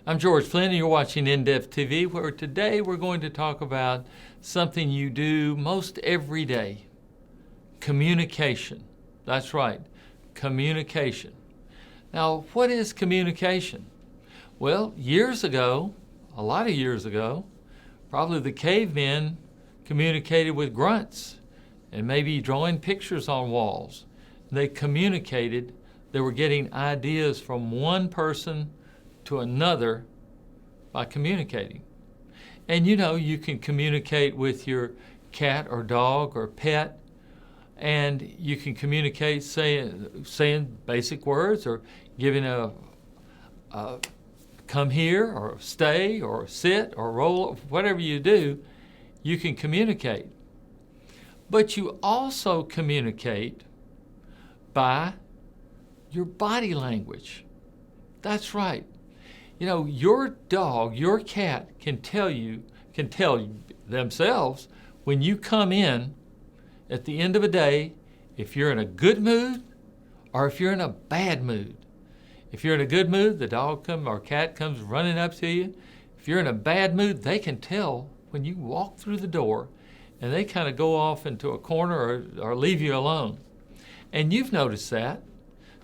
I'm George Flynn, and you're watching InDepth TV, where today we're going to talk about something you do most every day: communication. That's right, communication. Now, what is communication? Well, years ago, a lot of years ago, probably the cavemen communicated with grunts and maybe drawing pictures on walls. They communicated. They were getting ideas from one person to another by communicating. And you know, you can communicate with your cat or dog or pet, and you can communicate saying basic words, or giving a come here, or stay, or sit, or roll, whatever you do, you can communicate. But you also communicate by your body language. That's right. You know, your dog, your cat can tell themselves when you come in at the end of a day if you're in a good mood or if you're in a bad mood. If you're in a good mood, the dog or cat comes running up to you. If you're in a bad mood, they can tell when you walk through the door, and they kind of go off into a corner or leave you alone. And you've noticed that.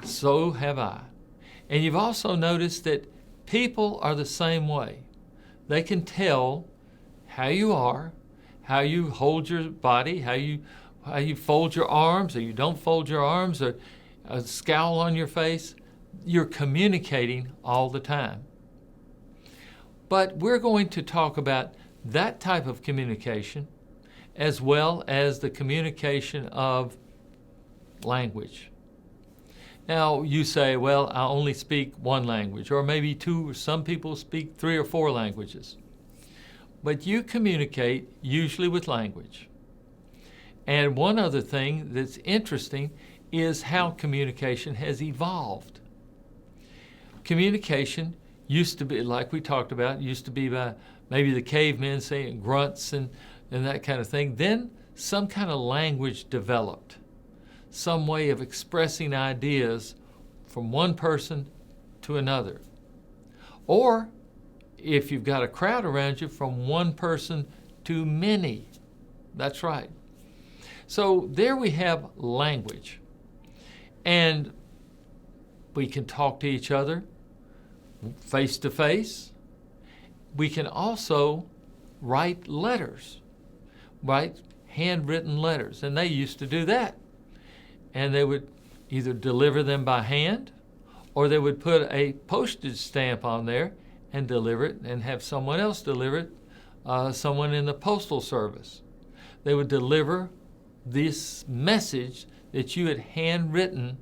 So have I. And you've also noticed that people are the same way. They can tell how you are, how you hold your body, how you fold your arms, or you don't fold your arms, or a scowl on your face. You're communicating all the time. But we're going to talk about that type of communication as well as the communication of language. Now, you say, well, I only speak one language, or maybe two, or some people speak 3 or 4 languages. But you communicate usually with language. And one other thing that's interesting is how communication has evolved. Communication used to be, like we talked about, used to be by maybe the cavemen saying grunts and that kind of thing. Then some kind of language developed, some way of expressing ideas from one person to another. Or, if you've got a crowd around you, from one person to many. That's right. So there we have language. And we can talk to each other face to face. We can also write letters, write handwritten letters. And they used to do that. And they would either deliver them by hand, or they would put a postage stamp on there and deliver it, and have someone else deliver it, someone in the postal service. They would deliver this message that you had handwritten,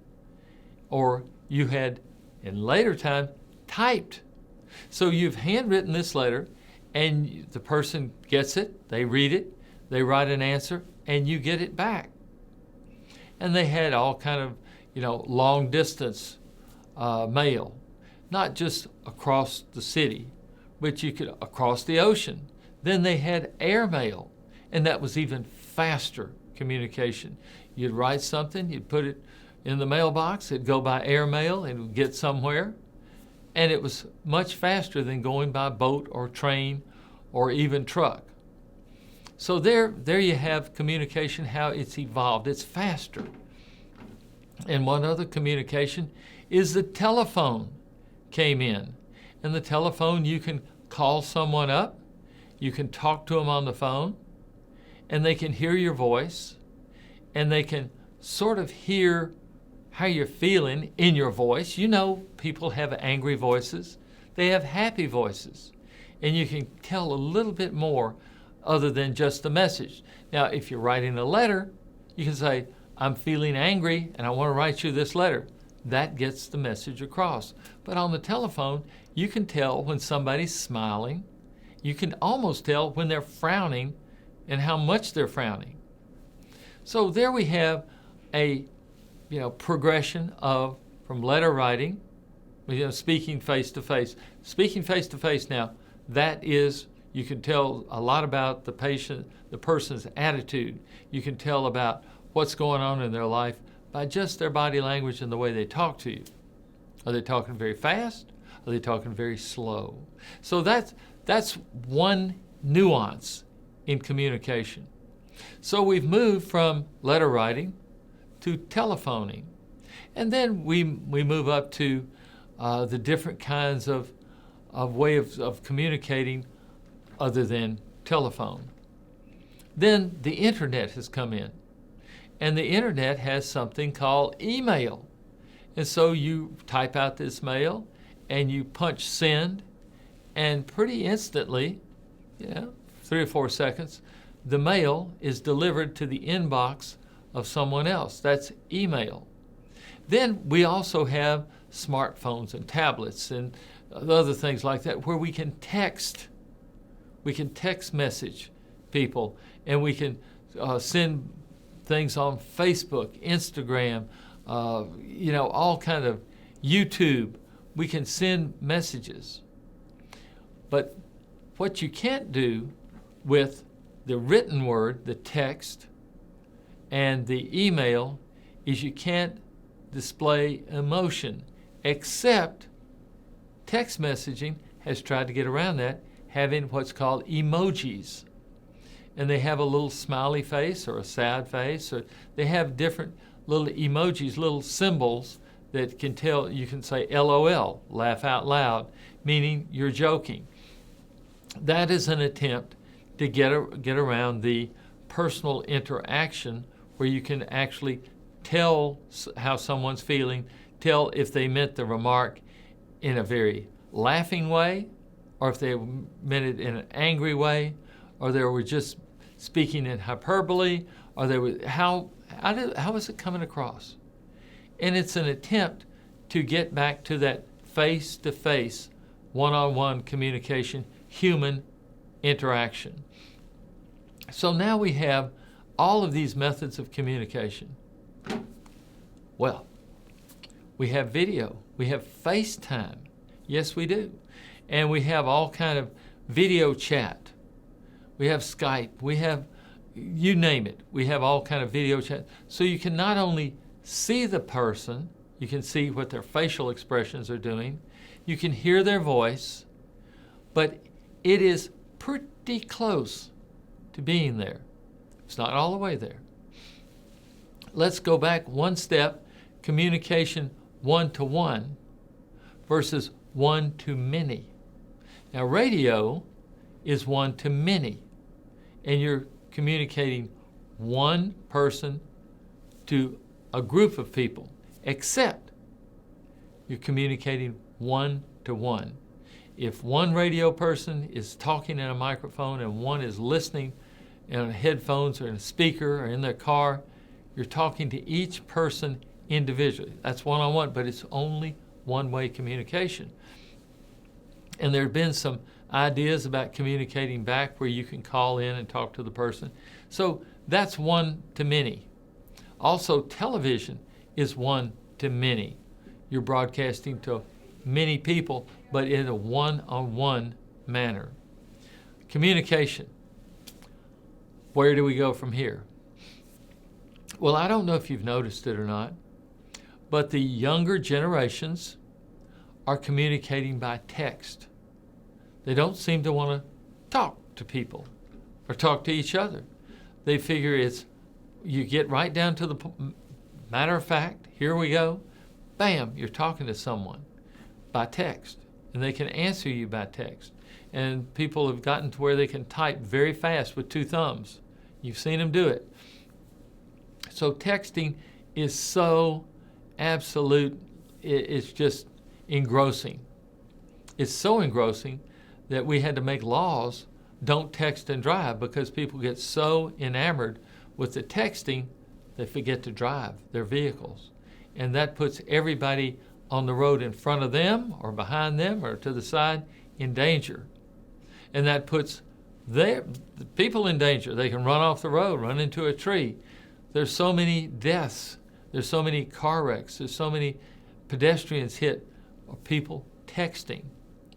or you had, in later time, typed. So you've handwritten this letter, and the person gets it, they read it, they write an answer, and you get it back. And they had all kind of, long distance mail, not just across the city, but you could across the ocean. Then they had air mail, and that was even faster communication. You'd write something, you'd put it in the mailbox, it'd go by air mail, and it would get somewhere, and it was much faster than going by boat or train or even truck. So there you have communication, how it's evolved. It's faster. And one other communication is the telephone came in. And the telephone, you can call someone up, you can talk to them on the phone, and they can hear your voice, and they can sort of hear how you're feeling in your voice. You know, people have angry voices. They have happy voices. And you can tell a little bit more other than just the message. Now, if you're writing a letter, you can say, I'm feeling angry and I want to write you this letter. That gets the message across. But on the telephone, you can tell when somebody's smiling. You can almost tell when they're frowning and how much they're frowning. So there we have a progression from letter writing, speaking face to face. Speaking face to face now, that is, you can tell a lot about the person's attitude. You can tell about what's going on in their life by just their body language and the way they talk to you. Are they talking very fast? Are they talking very slow? So that's one nuance in communication. So we've moved from letter writing to telephoning. And then we move up to the different kinds of way of communicating other than telephone. Then the internet has come in. And the internet has something called email. And so you type out this mail and you punch send, and pretty instantly, 3 or 4 seconds, the mail is delivered to the inbox of someone else. That's email. Then we also have smartphones and tablets and other things like that where we can text. We can text message people, and we can send things on Facebook, Instagram, all kind of YouTube. We can send messages. But what you can't do with the written word, the text, and the email is you can't display emotion, except text messaging has tried to get around that, having what's called emojis. And they have a little smiley face or a sad face, or they have different little emojis, little symbols that can tell. You can say LOL, laugh out loud, meaning you're joking. That is an attempt to get around the personal interaction where you can actually tell how someone's feeling, tell if they meant the remark in a very laughing way, or if they meant it in an angry way, or they were just speaking in hyperbole, or they were how is it coming across? And it's an attempt to get back to that face-to-face, one-on-one communication, human interaction. So now we have all of these methods of communication. Well, we have video, we have FaceTime. Yes, we do. And we have all kind of video chat. We have Skype, we have, you name it, we have all kind of video chat. So you can not only see the person, you can see what their facial expressions are doing, you can hear their voice, but it is pretty close to being there. It's not all the way there. Let's go back one step, communication one-to-one versus one-to-many. Now radio is one-to-many, and you're communicating one person to a group of people, except you're communicating one-to-one. If one radio person is talking in a microphone and one is listening in headphones or in a speaker or in their car, you're talking to each person individually. That's one-on-one, but it's only one-way communication. And there have been some ideas about communicating back where you can call in and talk to the person. So that's one-to-many. Also, television is one-to-many. You're broadcasting to many people, but in a one-on-one manner. Communication. Where do we go from here? Well, I don't know if you've noticed it or not, but the younger generations are communicating by text. They don't seem to want to talk to people or talk to each other. They figure you get right down to the matter of fact, here we go, bam, you're talking to someone by text, and they can answer you by text. And people have gotten to where they can type very fast with 2 thumbs. You've seen them do it. So texting is so absolute, it's just engrossing. It's so engrossing that we had to make laws, don't text and drive, because people get so enamored with the texting, they forget to drive their vehicles. And that puts everybody on the road in front of them or behind them or to the side in danger. And that puts the people in danger. They can run off the road, run into a tree. There's so many deaths. There's so many car wrecks. There's so many pedestrians hit or people texting.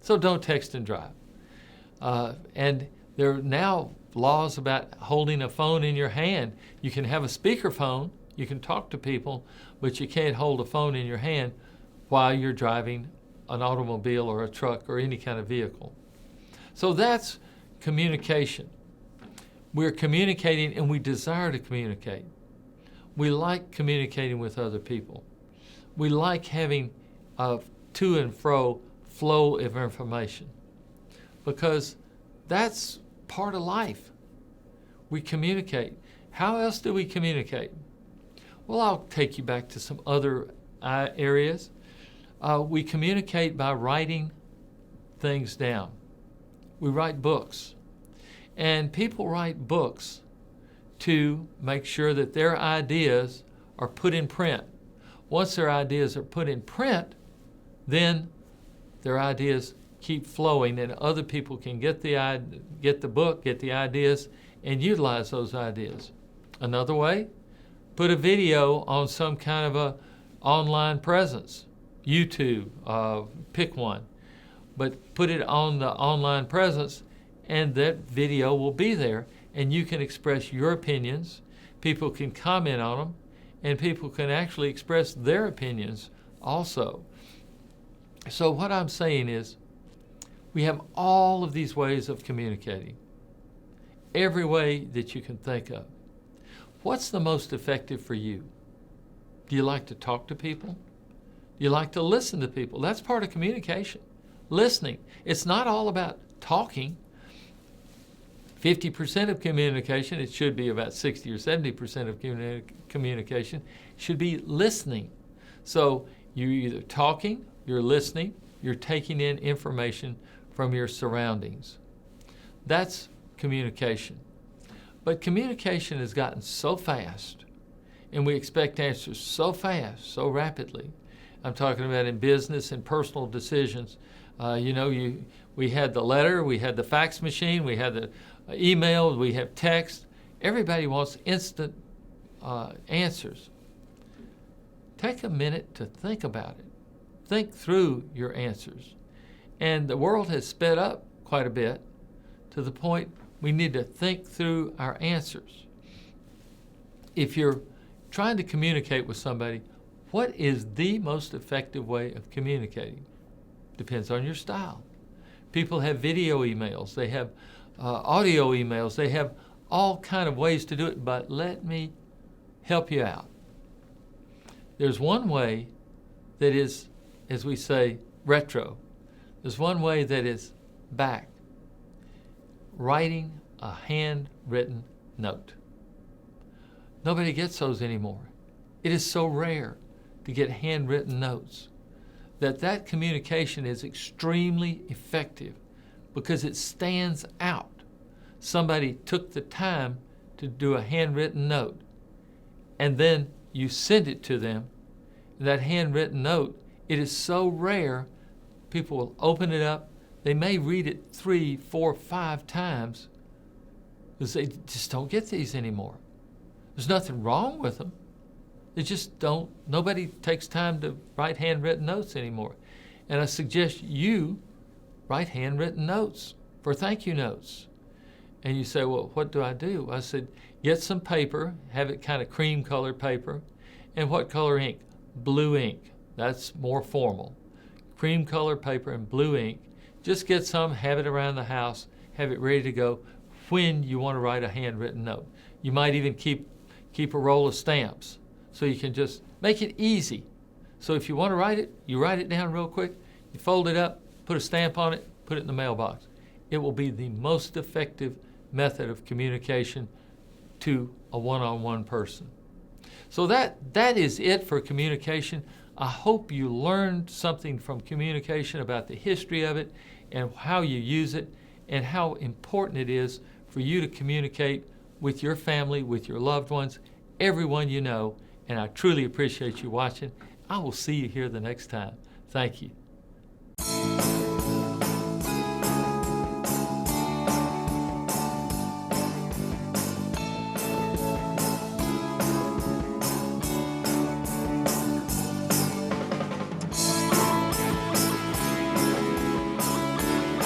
So don't text and drive. And there are now laws about holding a phone in your hand. You can have a speakerphone, you can talk to people, but you can't hold a phone in your hand while you're driving an automobile or a truck or any kind of vehicle. So that's communication. We're communicating and we desire to communicate. We like communicating with other people. We like having a to and fro flow of information because that's part of life. We communicate. How else do we communicate? Well, I'll take you back to some other areas. We communicate by writing things down. We write books. And people write books to make sure that their ideas are put in print. Once their ideas are put in print, then their ideas keep flowing and other people can get the book, get the ideas, and utilize those ideas. Another way, put a video on some kind of a online presence. YouTube, pick one. But put it on the online presence and that video will be there and you can express your opinions, people can comment on them, and people can actually express their opinions also. So what I'm saying is we have all of these ways of communicating, every way that you can think of. What's the most effective for you? Do you like to talk to people? Do you like to listen to people? That's part of communication. Listening. It's not all about talking. 50% of communication, it should be about 60 or 70% of communication, should be listening. So you're either talking, you're listening, you're taking in information from your surroundings. That's communication. But communication has gotten so fast, and we expect answers so fast, so rapidly. I'm talking about in business and personal decisions. We had the letter, we had the fax machine, we had the email, we have text. Everybody wants instant answers. Take a minute to think about it. Think through your answers. And the world has sped up quite a bit to the point we need to think through our answers. If you're trying to communicate with somebody, what is the most effective way of communicating? Depends on your style. People have video emails, they have audio emails, they have all kind of ways to do it, but let me help you out. There's one way that is, as we say, retro. There's one way that is back. Writing a handwritten note. Nobody gets those anymore. It is so rare to get handwritten notes that communication is extremely effective because it stands out. Somebody took the time to do a handwritten note, and then you send it to them. That handwritten note, it is so rare, people will open it up. They may read it 3, 4, 5 times because they just don't get these anymore. There's nothing wrong with them. They just don't, nobody takes time to write handwritten notes anymore. And I suggest you write handwritten notes for thank you notes. And you say, well, what do? I said, get some paper, have it kind of cream colored paper. And what color ink? Blue ink. That's more formal. Cream colored paper and blue ink. Just get some, have it around the house, have it ready to go when you want to write a handwritten note. You might even keep a roll of stamps so you can just make it easy. So if you want to write it, you write it down real quick, you fold it up, put a stamp on it, put it in the mailbox. It will be the most effective method of communication to a one-on-one person. So that is it for communication. I hope you learned something from communication about the history of it and how you use it and how important it is for you to communicate with your family, with your loved ones, everyone you know. And I truly appreciate you watching. I will see you here the next time. Thank you.